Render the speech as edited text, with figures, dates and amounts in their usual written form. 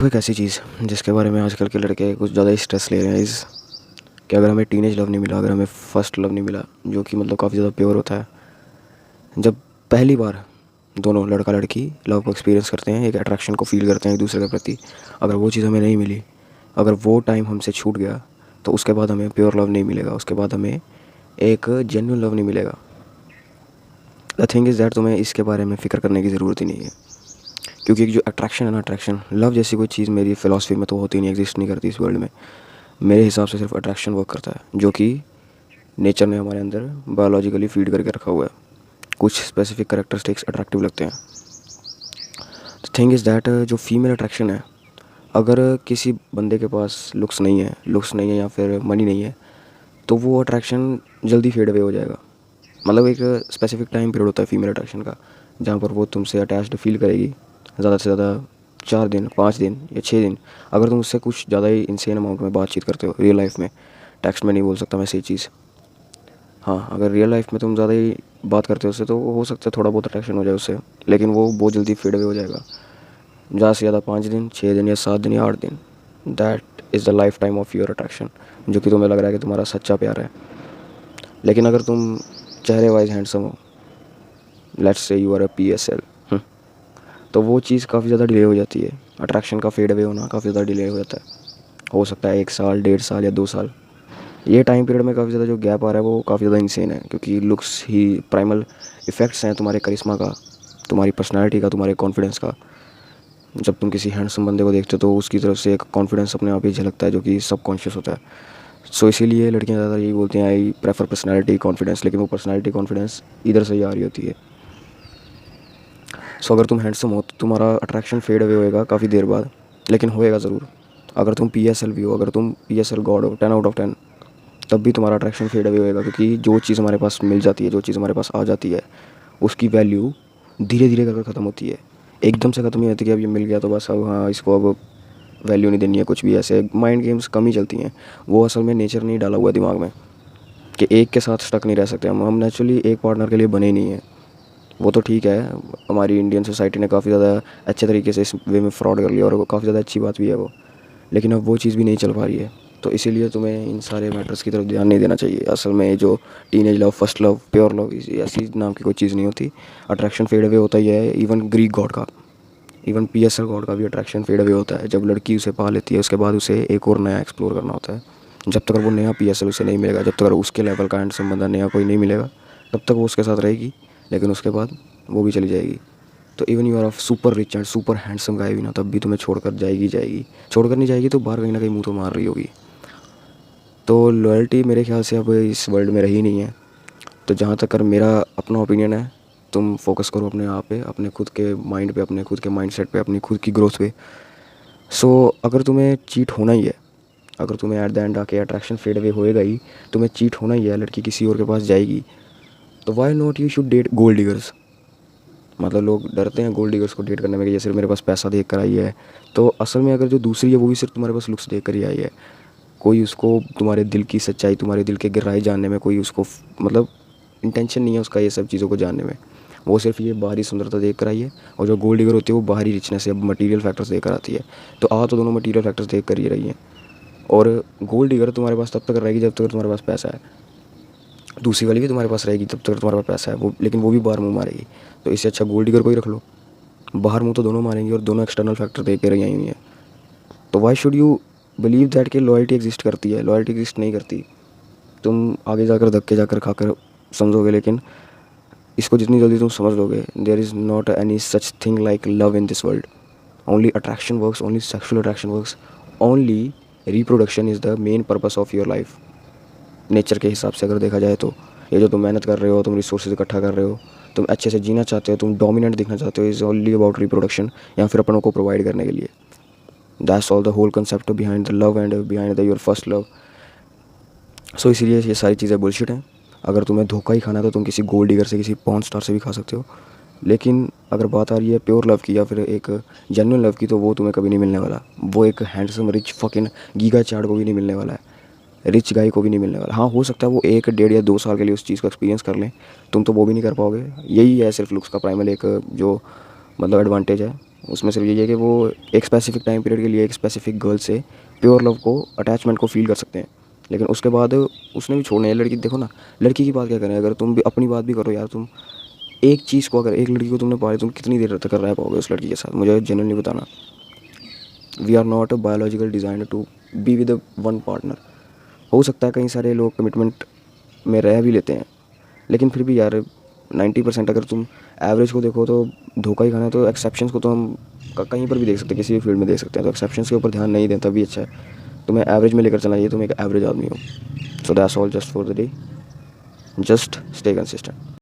एक ऐसी चीज़ जिसके बारे में आजकल के लड़के कुछ ज़्यादा ही स्ट्रेस ले रहे हैं इस कि अगर हमें टीनेज लव नहीं मिला, अगर हमें फर्स्ट लव नहीं मिला, जो कि मतलब काफ़ी ज़्यादा प्योर होता है। जब पहली बार दोनों लड़का लड़की लव को एक्सपीरियंस करते हैं, एक अट्रैक्शन को फील करते हैं एक दूसरे के प्रति, अगर वो चीज़ हमें नहीं मिली, अगर वो टाइम हमसे छूट गया, तो उसके बाद हमें प्योर लव नहीं मिलेगा, उसके बाद हमें एक जेन्युइन लव नहीं मिलेगा। द थिंग इज़ दैट तुम्हें इसके बारे में फ़िक्र करने की ज़रूरत ही नहीं है, क्योंकि जो अट्रैक्शन है ना, अट्रैक्शन लव जैसी कोई चीज़ मेरी फ़िलासफ़ी में तो होती नहीं, एग्जिस्ट नहीं करती इस वर्ल्ड में। मेरे हिसाब से सिर्फ अट्रैक्शन वर्क करता है, जो कि नेचर ने हमारे अंदर बायोलॉजिकली फीड करके रखा हुआ है। कुछ स्पेसिफिक कैरेक्टरिस्टिक्स अट्रैक्टिव लगते हैं। द थिंग इज़ दैट जो फीमेल अट्रैक्शन है, अगर किसी बंदे के पास लुक्स नहीं है या फिर मनी नहीं है, तो वो अट्रैक्शन जल्दी फेड अवे हो जाएगा। मतलब एक स्पेसिफिक टाइम पीरियड होता है फीमेल अट्रैक्शन का, जहाँ पर वो तुमसे अटैच्ड फील करेगी ज़्यादा से ज़्यादा 4 दिन, 5 दिन या 6 दिन। अगर तुम उससे कुछ ज़्यादा ही इंसेन अमाउंट में बातचीत करते हो रियल लाइफ में, टेक्स्ट में नहीं बोल सकता मैं सही चीज़, हाँ, अगर रियल लाइफ में तुम ज़्यादा ही बात करते हो उससे, तो हो सकता है थोड़ा बहुत अट्रैक्शन हो जाए उससे, लेकिन वो बहुत जल्दी फेड अवे हो जाएगा। ज़्यादा से ज़्यादा 5 दिन, 6 दिन या 7 दिन या 8 दिन, that is the life time of your attraction, जो कि तुम्हें लग रहा है कि तुम्हारा सच्चा प्यार है। लेकिन अगर तुम चेहरे वाइज हैंडसम हो, let's say you are a PSL, तो वो चीज़ काफ़ी ज़्यादा डिले हो जाती है। अट्रैक्शन का फेड अवे होना काफ़ी ज़्यादा डिले हो जाता है, हो सकता है 1 साल, 1.5 साल या 2 साल। ये टाइम पीरियड में काफ़ी ज़्यादा जो गैप आ रहा है वो काफ़ी ज़्यादा इंसेन है, क्योंकि लुक्स ही प्राइमल इफ़ेक्ट्स हैं तुम्हारे करिश्मा का, तुम्हारी पर्सनैलिटी का, तुम्हारे कॉन्फिडेंस का। जब तुम किसी हैंडसम बंदे को देखते हो तो उसकी तरफ से एक कॉन्फिडेंस अपने आप ही झलकता है, जो कि सबकॉन्शियस होता है। सो इसीलिए लड़कियां ज़्यादा यही बोलती हैं, आई प्रेफर पर्सनैलिटी कॉन्फिडेंस, लेकिन वो पर्सनैलिटी कॉन्फिडेंस इधर से ही आ रही होती है। सो अगर तुम हैंडसम हो तो तुम्हारा अट्रैक्शन फेड अवे होएगा काफ़ी देर बाद, लेकिन होएगा ज़रूर। अगर तुम PSL भी हो, अगर तुम PSL गॉड हो 10 आउट ऑफ 10, तब भी तुम्हारा अट्रैक्शन फेड अवे होएगा, क्योंकि जो चीज़ हमारे पास मिल जाती है, जो चीज़ हमारे पास आ जाती है, उसकी वैल्यू धीरे धीरे करके ख़त्म होती है। एकदम से ख़त्म नहीं होती कि अब ये मिल गया तो बस अब हाँ इसको अब वैल्यू नहीं देनी है, कुछ भी ऐसे माइंड गेम्स कम ही चलती हैं। वो असल में नेचर नहीं डाला हुआ है दिमाग में कि एक के साथ स्टक नहीं रह सकते हम नेचुरली एक पार्टनर के लिए बने ही नहीं हैं। वो तो ठीक है, हमारी इंडियन सोसाइटी ने काफ़ी ज़्यादा अच्छे तरीके से इस वे में फ्रॉड कर लिया, और वो काफ़ी ज़्यादा अच्छी बात भी है वो, लेकिन अब वो चीज़ भी नहीं चल पा रही है। तो इसीलिए तुम्हें इन सारे मैटर्स की तरफ ध्यान नहीं देना चाहिए। असल में जो teenage love, first love, pure love, ऐसी नाम की कोई चीज़ नहीं होती। अट्रैक्शन फेड अवे होता ही है। इवन ग्रीक गॉड का, इवन PSL गॉड का भी अट्रैक्शन फेड अवे होता है। जब लड़की उसे पा लेती है, उसके बाद उसे एक और नया एक्सप्लोर करना होता है। जब तक वो नया PSL उसे नहीं मिलेगा, जब तक उसके लेवल का एंड संबंध नया कोई नहीं मिलेगा, तब तक वो उसके साथ रहेगी, लेकिन उसके बाद वो भी चली जाएगी। तो even you are of super rich and super handsome guy भी ना, तब भी तुम्हें छोड़कर जाएगी। छोड़कर नहीं जाएगी तो बाहर कहीं ना कहीं मुँह तो मार रही होगी। तो लॉयल्टी मेरे ख्याल से अब इस वर्ल्ड में रही नहीं है। तो जहाँ तक कर मेरा अपना ओपिनियन है, तुम फोकस करो अपने आप पे, अपने खुद के माइंड पे, अपने खुद के माइंडसेट पे, अपनी खुद की ग्रोथ पे। सो अगर तुम्हें चीट होना ही है, अगर तुम्हें एट द एंड आके अट्रैक्शन फेड अवे होएगा ही, तुम्हें चीट होना ही है, लड़की किसी और के पास जाएगी, तो why not you should date gold diggers. मतलब लोग डरते हैं गोल्ड डिगर्स को डेट करने में कि ये सिर्फ मेरे पास पैसा देख कर आई है। तो असल में अगर जो दूसरी है वो भी सिर्फ तुम्हारे पास लुक्स देख कर ही आई है। कोई उसको तुम्हारे दिल की सच्चाई, तुम्हारे दिल के गहराई जानने में कोई उसको मतलब इंटेंशन नहीं है उसका, ये सब चीज़ों को जानने में। वो सिर्फ ये बाहरी सुंदरता देख कर आई है, और जो गोल्ड डिगर होती है वो बाहरी रिचनेस या मटीरियल फैक्टर्स देख कर आती है। तो तो दोनों मटीरियल फैक्टर्स देख कर ही रही हैं। और गोल्ड डिगर तुम्हारे पास तब तक रहेगी जब तक तुम्हारे पास पैसा है। दूसरी वाली भी तुम्हारे पास रहेगी तब तक तुम्हारे पास पैसा है, वो लेकिन वो भी बाहर मुँह मारेगी। तो इससे अच्छा गोल्ड डिगर को ही रख लो। बाहर मुँह तो दोनों मारेंगी और दोनों एक्सटर्नल फैक्टर देख के रही आई हुई हैं। तो why should you believe that कि लॉयल्टी एग्जिस्ट करती है? लॉयल्टी एग्जिस्ट नहीं करती। तुम आगे जाकर धक्के जाकर खाकर समझोगे, लेकिन इसको जितनी जल्दी तुम समझ लोगे, there is not any such thing like love in this world. Only attraction works, only sexual attraction works, only reproduction is the main purpose of your life. Nature के हिसाब से अगर देखा जाए तो ये जो तुम मेहनत कर रहे हो, तुम रिसोर्सेज इकट्ठा कर रहे हो, तुम अच्छे से जीना चाहते हो, तुम डोमिनेंट दिखना चाहते हो, इज़ ओनली अबाउट रिप्रोडक्शन, या फिर अपनों को प्रोवाइड करने के लिए। That's all the whole concept behind the love and behind the your first love. So इसीलिए ये सारी चीज़ें बुलशिट हैं। अगर तुम्हें धोखा ही खाना है तो तुम किसी गोल्ड डिगर से, किसी पॉर्न स्टार से भी खा सकते हो, लेकिन अगर बात आ रही है प्योर लव की या फिर एक जेन्युइन लव की, तो वो तुम्हें कभी नहीं मिलने वाला। वो एक handsome rich fucking giga chad को भी नहीं मिलने वाला है, रिच गाय को भी नहीं मिलने वाला। हाँ, हो सकता है वो 1, 1.5 या 2 साल के लिए उस चीज़ को एक्सपीरियंस कर लें, तुम तो वो भी नहीं कर पाओगे। यही है सिर्फ लुक्स का प्राइमल एक जो मतलब एडवांटेज है। उसमें सिर्फ यही है कि वो एक स्पेसिफिक टाइम पीरियड के लिए एक स्पेसिफिक गर्ल से प्योर लव को, अटैचमेंट को फील कर सकते हैं, लेकिन उसके बाद उसने भी छोड़ना है। लड़की देखो ना, लड़की की बात क्या करें, अगर तुम भी अपनी बात भी करो यार, तुम एक चीज़ को, अगर एक लड़की को तुमने पाली, तुम कितनी देर तक रह पाओगे उस लड़की के साथ, मुझे जेन्युइनली बताना। We are not biological designed to be with one partner. हो सकता है कई सारे लोग कमिटमेंट में रह भी लेते हैं, लेकिन फिर भी यार 90% अगर तुम एवरेज को देखो तो धोखा ही खाना है। तो एक्सेप्शंस को तो हम कहीं पर भी देख सकते हैं, किसी भी फील्ड में देख सकते हैं। तो एक्सेप्शंस के ऊपर ध्यान नहीं दें तभी अच्छा है। तुम्हें एवरेज में लेकर चलना चाहिए, तुम एक एवरेज आदमी हो। So that's all just for the day, just stay consistent.